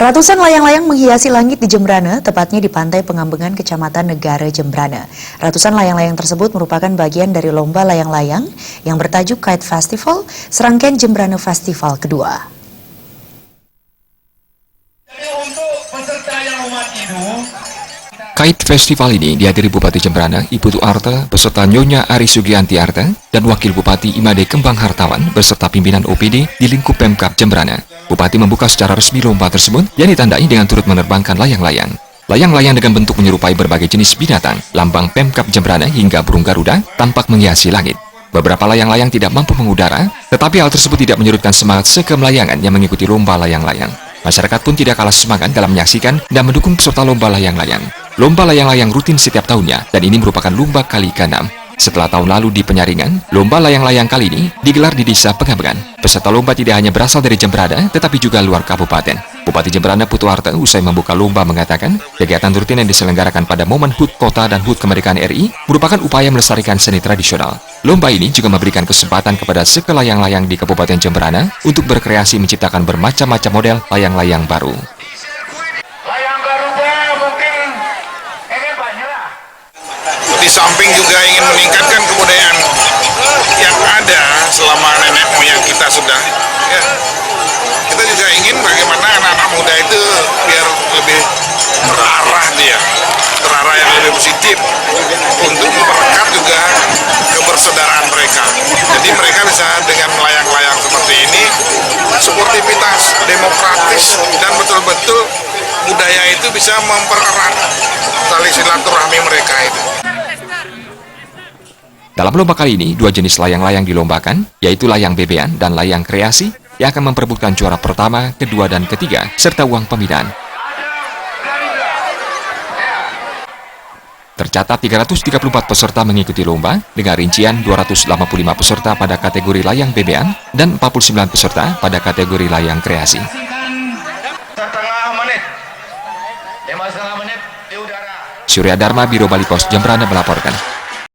Ratusan layang-layang menghiasi langit di Jembrana, tepatnya di Pantai Pengambengan, Kecamatan Negara, Jembrana. Ratusan layang-layang tersebut merupakan bagian dari lomba layang-layang yang bertajuk Kite Festival, serangkaian Jembrana Festival kedua. Kite Festival ini dihadiri Bupati Jembrana, Ibu Tuarte, beserta Nyonya Ari Sugianti Arte, dan Wakil Bupati Imade Kembang Hartawan, beserta pimpinan OPD di lingkup Pemkab Jembrana. Bupati membuka secara resmi lomba tersebut, yang ditandai dengan turut menerbangkan layang-layang. Layang-layang dengan bentuk menyerupai berbagai jenis binatang, lambang Pemkab Jembrana hingga burung Garuda, tampak menghiasi langit. Beberapa layang-layang tidak mampu mengudara, tetapi hal tersebut tidak menyurutkan semangat sekemlayangan yang mengikuti lomba layang-layang. Masyarakat pun tidak kalah semangat dalam menyaksikan dan mendukung peserta lomba layang-layang. Lomba layang-layang rutin setiap tahunnya, dan ini merupakan lomba kali ke-6. Setelah tahun lalu di Penyaringan, lomba layang-layang kali ini digelar di Desa Pengambengan. Peserta lomba tidak hanya berasal dari Jembrana, tetapi juga luar kabupaten. Bupati Jembrana Ibu Tuarte usai membuka lomba mengatakan, kegiatan rutin yang diselenggarakan pada momen HUT Kota dan HUT Kemerdekaan RI merupakan upaya melestarikan seni tradisional. Lomba ini juga memberikan kesempatan kepada sekelayang-layang di Kabupaten Jembrana untuk berkreasi menciptakan bermacam-macam model layang-layang baru. Di samping juga ingin meningkatkan kebudayaan yang ada selama nenek moyang kita sudah, ya, kita juga ingin bagaimana anak-anak muda itu biar lebih terarah yang lebih positif untuk memperkat juga kebersaudaraan mereka. Jadi mereka bisa dengan layang-layang seperti ini, sportivitas, demokratis, dan betul-betul budaya itu bisa mempererat tali silaturahmi mereka itu. Dalam lomba kali ini, dua jenis layang-layang dilombakan, yaitu layang bebean dan layang kreasi, yang akan memperebutkan juara pertama, kedua, dan ketiga, serta uang pembinaan. Tercatat 334 peserta mengikuti lomba, dengan rincian 285 peserta pada kategori layang bebean dan 49 peserta pada kategori layang kreasi. Surya Dharma, Biro Bali Pos Jembrana melaporkan.